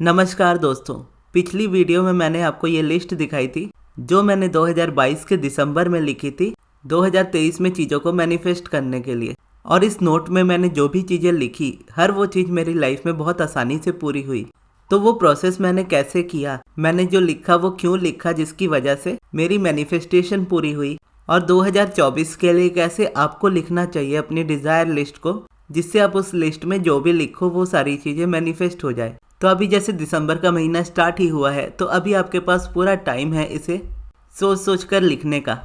नमस्कार दोस्तों, पिछली वीडियो में मैंने आपको ये लिस्ट दिखाई थी जो मैंने 2022 के दिसंबर में लिखी थी 2023 में चीज़ों को मैनिफेस्ट करने के लिए। और इस नोट में मैंने जो भी चीज़ें लिखी हर वो चीज़ मेरी लाइफ में बहुत आसानी से पूरी हुई। तो वो प्रोसेस मैंने कैसे किया, मैंने जो लिखा वो क्यों लिखा जिसकी वजह से मेरी मैनिफेस्टेशन पूरी हुई, और 2024 के लिए कैसे आपको लिखना चाहिए अपनी डिज़ायर लिस्ट को, जिससे आप उस लिस्ट में जो भी लिखो वो सारी चीज़ें मैनिफेस्ट हो जाए। तो अभी जैसे दिसंबर का महीना स्टार्ट ही हुआ है तो अभी आपके पास पूरा टाइम है इसे सोच सोच कर लिखने का,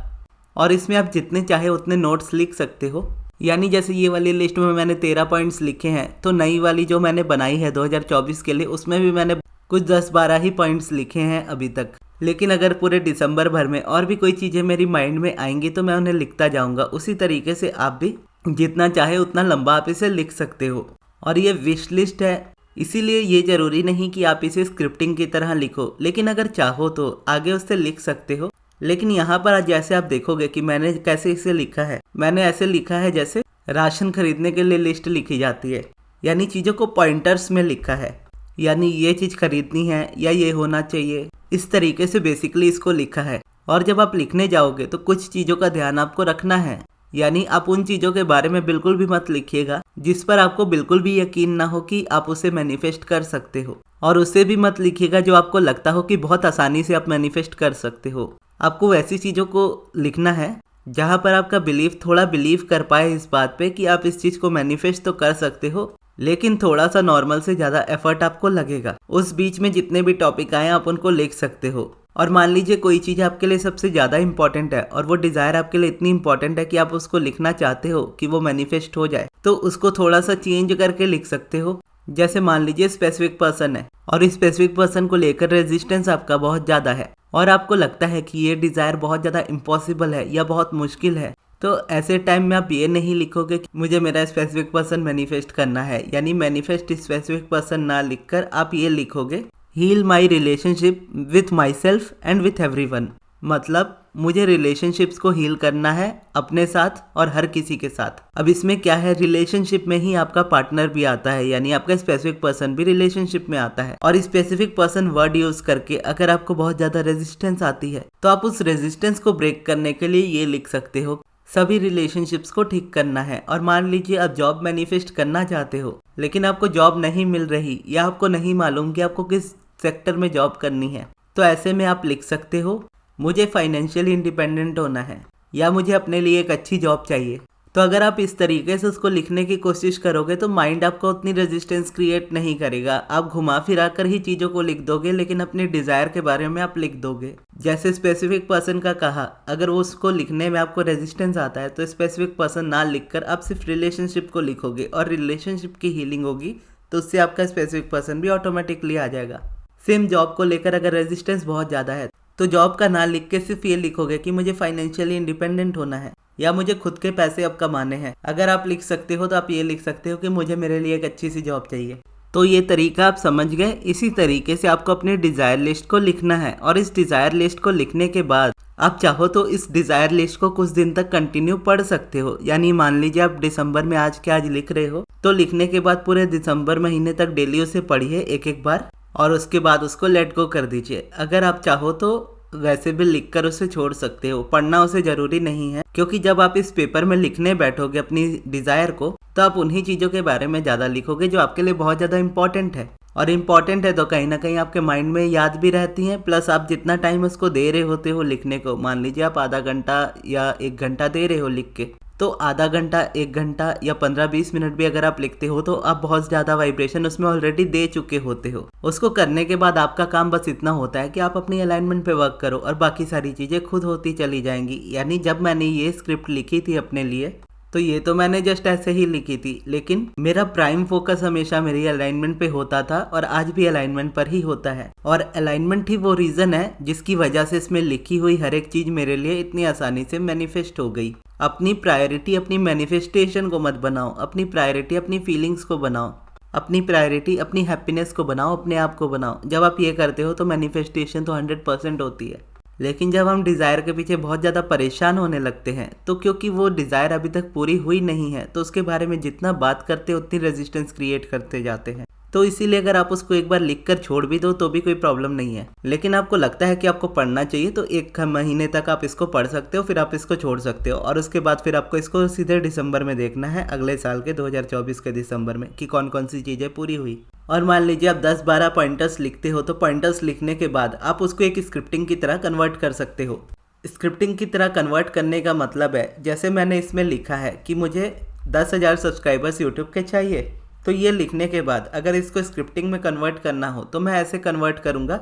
और इसमें आप जितने चाहे उतने नोट्स लिख सकते हो। यानी जैसे ये वाली लिस्ट में मैंने 13 पॉइंट्स लिखे हैं, तो नई वाली जो मैंने बनाई है 2024 के लिए उसमें भी मैंने कुछ 10-12 ही पॉइंट्स लिखे हैं अभी तक। लेकिन अगर पूरे दिसंबर भर में और भी कोई चीज़ें मेरी माइंड में आएंगी तो मैं उन्हें लिखता जाऊँगा। उसी तरीके से आप भी जितना चाहे उतना लंबा आप इसे लिख सकते हो। और ये विश लिस्ट है, इसीलिए ये ज़रूरी नहीं कि आप इसे स्क्रिप्टिंग की तरह लिखो, लेकिन अगर चाहो तो आगे उससे लिख सकते हो। लेकिन यहाँ पर जैसे आप देखोगे कि मैंने कैसे इसे लिखा है, मैंने ऐसे लिखा है जैसे राशन खरीदने के लिए लिस्ट लिखी जाती है, यानी चीज़ों को पॉइंटर्स में लिखा है, यानी ये चीज़ खरीदनी है या ये होना चाहिए, इस तरीके से बेसिकली इसको लिखा है। और जब आप लिखने जाओगे तो कुछ चीज़ों का ध्यान आपको रखना है, यानी आप उन चीज़ों के बारे में बिल्कुल भी मत लिखिएगा जिस पर आपको बिल्कुल भी यकीन ना हो कि आप उसे मैनिफेस्ट कर सकते हो, और उसे भी मत लिखिएगा जो आपको लगता हो कि बहुत आसानी से आप मैनिफेस्ट कर सकते हो। आपको वैसी चीज़ों को लिखना है जहाँ पर आपका बिलीफ थोड़ा बिलीव कर पाए इस बात पे कि आप इस चीज़ को मैनिफेस्ट तो कर सकते हो, लेकिन थोड़ा सा नॉर्मल से ज़्यादा एफर्ट आपको लगेगा। उस बीच में जितने भी टॉपिक आए आप उनको लिख सकते हो। और मान लीजिए कोई चीज़ आपके लिए सबसे ज़्यादा इंपॉर्टेंट है और वो डिज़ायर आपके लिए इतनी इंपॉर्टेंट है कि आप उसको लिखना चाहते हो कि वो मैनिफेस्ट हो जाए, तो उसको थोड़ा सा चेंज करके लिख सकते हो। जैसे मान लीजिए स्पेसिफिक पर्सन है और इस स्पेसिफिक पर्सन को लेकर रेजिस्टेंस आपका बहुत ज़्यादा है और आपको लगता है कि ये डिज़ायर बहुत ज़्यादा इम्पॉसिबल है या बहुत मुश्किल है, तो ऐसे टाइम में आप ये नहीं लिखोगे कि मुझे मेरा स्पेसिफिक पर्सन मैनिफेस्ट करना है, यानी मैनिफेस्ट स्पेसिफिक पर्सन ना लिखकर आप ये लिखोगे heal my relationship with myself and with everyone. मतलब मुझे रिलेशनशिप्स को हील करना है अपने साथ और हर किसी के साथ। अब इसमें क्या है, रिलेशनशिप में ही आपका पार्टनर भी आता है, यानी आपका स्पेसिफिक पर्सन भी रिलेशनशिप में आता है। और स्पेसिफिक पर्सन वर्ड यूज करके अगर आपको बहुत ज़्यादा रेजिस्टेंस आती है तो आप उस रेजिस्टेंस को ब्रेक करने के लिए ये लिख सकते हो सभी रिलेशनशिप्स को ठीक करना है। और मान लीजिए आप जॉब मैनिफेस्ट करना चाहते हो लेकिन आपको जॉब नहीं मिल रही या आपको नहीं मालूम कि आपको किस सेक्टर में जॉब करनी है, तो ऐसे में आप लिख सकते हो मुझे फाइनेंशियली इंडिपेंडेंट होना है या मुझे अपने लिए एक अच्छी जॉब चाहिए। तो अगर आप इस तरीके से उसको लिखने की कोशिश करोगे तो माइंड आपको उतनी रेजिस्टेंस क्रिएट नहीं करेगा। आप घुमा फिरा कर ही चीज़ों को लिख दोगे, लेकिन अपने डिज़ायर के बारे में आप लिख दोगे। जैसे स्पेसिफिक पर्सन का कहा, अगर वो उसको लिखने में आपको रेजिस्टेंस आता है तो स्पेसिफिक पर्सन ना लिखकर आप सिर्फ रिलेशनशिप को लिखोगे और रिलेशनशिप की हीलिंग होगी, तो उससे आपका स्पेसिफिक पर्सन भी ऑटोमेटिकली आ जाएगा। सेम जॉब को लेकर अगर रेजिस्टेंस बहुत ज़्यादा है तो जॉब का ना लिख के सिर्फ ये लिखोगे कि मुझे फाइनेंशियली इंडिपेंडेंट होना है या मुझे खुद के पैसे अब कमाने हैं। अगर आप लिख सकते हो तो आप ये लिख सकते हो कि मुझे मेरे लिए एक अच्छी सी जॉब चाहिए। तो ये तरीका आप समझ गए। इसी तरीके से आपको अपनी डिज़ायर लिस्ट को लिखना है, और इस डिज़ायर लिस्ट को लिखने के बाद आप चाहो तो इस डिज़ायर लिस्ट को कुछ दिन तक कंटिन्यू पढ़ सकते हो। यानी मान लीजिए आप दिसंबर में आज के आज लिख रहे हो तो लिखने के बाद पूरे दिसंबर महीने तक डेली उसे पढ़िए एक एक बार, और उसके बाद उसको लेट गो कर दीजिए। अगर आप चाहो तो वैसे भी लिखकर उसे छोड़ सकते हो, पढ़ना उसे ज़रूरी नहीं है, क्योंकि जब आप इस पेपर में लिखने बैठोगे अपनी डिज़ायर को तो आप उन्हीं चीज़ों के बारे में ज़्यादा लिखोगे जो आपके लिए बहुत ज़्यादा इंपॉर्टेंट है। और इम्पॉर्टेंट है तो कहीं ना कहीं आपके माइंड में याद भी रहती हैं, प्लस आप जितना टाइम उसको दे रहे होते हो लिखने को, मान लीजिए आप आधा घंटा या 1 घंटा दे रहे हो लिख के, तो आधा घंटा 1 घंटा या 15-20 मिनट भी अगर आप लिखते हो तो आप बहुत ज़्यादा वाइब्रेशन उसमें ऑलरेडी दे चुके होते हो। उसको करने के बाद आपका काम बस इतना होता है कि आप अपनी अलाइनमेंट पे वर्क करो और बाकी सारी चीज़ें खुद होती चली जाएंगी। यानी जब मैंने ये स्क्रिप्ट लिखी थी अपने लिए तो ये तो मैंने जस्ट ऐसे ही लिखी थी, लेकिन मेरा प्राइम फोकस हमेशा मेरी अलाइनमेंट पे होता था और आज भी अलाइनमेंट पर ही होता है। और अलाइनमेंट ही वो रीज़न है जिसकी वजह से इसमें लिखी हुई हर एक चीज़ मेरे लिए इतनी आसानी से मैनिफेस्ट हो गई। अपनी प्रायोरिटी अपनी मैनिफेस्टेशन को मत बनाओ, अपनी प्रायोरिटी अपनी फीलिंग्स को बनाओ, अपनी प्रायोरिटी अपनी हैप्पीनेस को बनाओ, अपने आप को बनाओ। जब आप ये करते हो तो मैनिफेस्टेशन तो 100% होती है। लेकिन जब हम डिज़ायर के पीछे बहुत ज़्यादा परेशान होने लगते हैं तो क्योंकि वो डिज़ायर अभी तक पूरी हुई नहीं है तो उसके बारे में जितना बात करते उतनी रेजिस्टेंस क्रिएट करते जाते हैं। तो इसीलिए अगर आप उसको एक बार लिख कर छोड़ भी दो तो भी कोई प्रॉब्लम नहीं है। लेकिन आपको लगता है कि आपको पढ़ना चाहिए तो 1 महीने तक आप इसको पढ़ सकते हो, फिर आप इसको छोड़ सकते हो और उसके बाद फिर आपको इसको सीधे दिसंबर में देखना है, अगले साल के 2024 के दिसंबर में, कि कौन कौन सी चीज़ें पूरी हुई। और मान लीजिए आप 10-12 पॉइंटर्स लिखते हो तो पॉइंटर्स लिखने के बाद आप उसको एक स्क्रिप्टिंग की तरह कन्वर्ट कर सकते हो। स्क्रिप्टिंग की तरह कन्वर्ट करने का मतलब है, जैसे मैंने इसमें लिखा है कि मुझे 10,000 सब्सक्राइबर्स यूट्यूब के चाहिए, तो ये लिखने के बाद अगर इसको स्क्रिप्टिंग में कन्वर्ट करना हो तो मैं ऐसे कन्वर्ट करूँगा।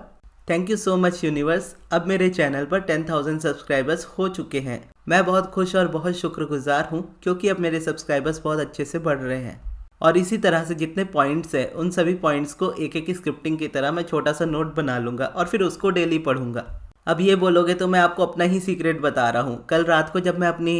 Thank you so much universe, अब मेरे चैनल पर 10,000 सब्सक्राइबर्स हो चुके हैं। मैं बहुत खुश और बहुत शुक्रगुजार हूँ क्योंकि अब मेरे सब्सक्राइबर्स बहुत अच्छे से बढ़ रहे हैं। और इसी तरह से जितने पॉइंट्स हैं उन सभी पॉइंट्स को एक एक स्क्रिप्टिंग की तरह मैं छोटा सा नोट बना लूँगा और फिर उसको डेली पढ़ूंगा। अब ये बोलोगे तो मैं आपको अपना ही सीक्रेट बता रहा हूँ। कल रात को जब मैं अपनी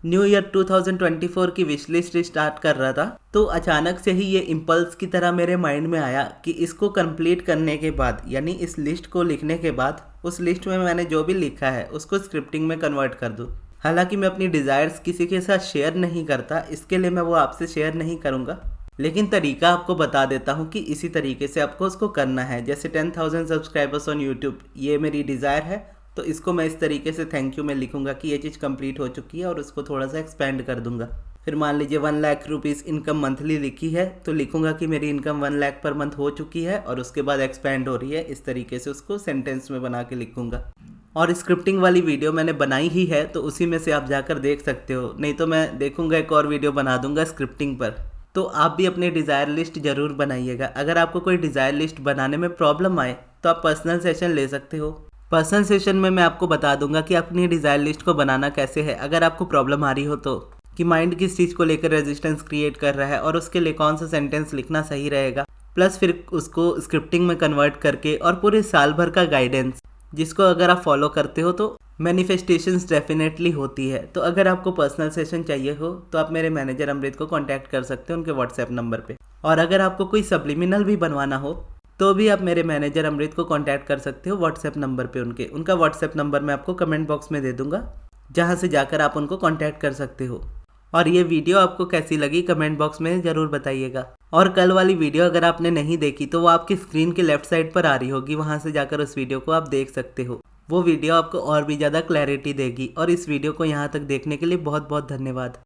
न्यू ईयर 2024 की विश लिस्ट स्टार्ट कर रहा था तो अचानक से ही ये इम्पल्स की तरह मेरे माइंड में आया कि इसको कंप्लीट करने के बाद, यानी इस लिस्ट को लिखने के बाद, उस लिस्ट में मैंने जो भी लिखा है उसको स्क्रिप्टिंग में कन्वर्ट कर दूँ। हालांकि मैं अपनी डिज़ायर्स किसी के साथ शेयर नहीं करता, इसके लिए मैं वो आपसे शेयर नहीं करूँगा, लेकिन तरीका आपको बता देता हूँ कि इसी तरीके से आपको उसको करना है। जैसे 10,000 सब्सक्राइबर्स ऑन यूट्यूब, ये मेरी डिज़ायर है, तो इसको मैं इस तरीके से थैंक यू में लिखूंगा कि ये चीज़ कंप्लीट हो चुकी है और उसको थोड़ा सा एक्सपेंड कर दूंगा। फिर मान लीजिए 1 लाख रुपीज़ इनकम मंथली लिखी है तो लिखूंगा कि मेरी इनकम 1 लाख पर मंथ हो चुकी है और उसके बाद एक्सपेंड हो रही है। इस तरीके से उसको सेंटेंस में बना के लिखूंगा। और स्क्रिप्टिंग वाली वीडियो मैंने बनाई ही है तो उसी में से आप जाकर देख सकते हो, नहीं तो मैं देखूंगा एक और वीडियो बना दूंगा स्क्रिप्टिंग पर। तो आप भी अपनी डिज़ायर लिस्ट ज़रूर बनाइएगा। अगर आपको कोई डिज़ायर लिस्ट बनाने में प्रॉब्लम आए तो आप पर्सनल सेशन ले सकते हो। पर्सनल सेशन में मैं आपको बता दूंगा कि अपनी डिज़ायर लिस्ट को बनाना कैसे है। अगर आपको प्रॉब्लम आ रही हो तो, कि माइंड किस चीज़ को लेकर रेजिस्टेंस क्रिएट कर रहा है और उसके लिए कौन सा सेंटेंस लिखना सही रहेगा, प्लस फिर उसको स्क्रिप्टिंग में कन्वर्ट करके, और पूरे साल भर का गाइडेंस जिसको अगर आप फॉलो करते हो तो मैनिफेस्टेशंस डेफिनेटली होती है। तो अगर आपको पर्सनल सेशन चाहिए हो तो आप मेरे मैनेजर अमृत को कांटेक्ट कर सकते हो उनके व्हाट्सएप नंबर पे। और अगर आपको कोई सब्लिमिनल भी बनवाना हो तो भी आप मेरे मैनेजर अमृत को कांटेक्ट कर सकते हो व्हाट्सएप नंबर पे। उनका व्हाट्सएप नंबर मैं आपको कमेंट बॉक्स में दे दूंगा, जहाँ से जाकर आप उनको कांटेक्ट कर सकते हो। और ये वीडियो आपको कैसी लगी कमेंट बॉक्स में ज़रूर बताइएगा। और कल वाली वीडियो अगर आपने नहीं देखी तो वो आपकी स्क्रीन के लेफ्ट साइड पर आ रही होगी, वहाँ से जाकर उस वीडियो को आप देख सकते हो। वो वीडियो आपको और भी ज़्यादा क्लैरिटी देगी। और इस वीडियो को यहाँ तक देखने के लिए बहुत बहुत धन्यवाद।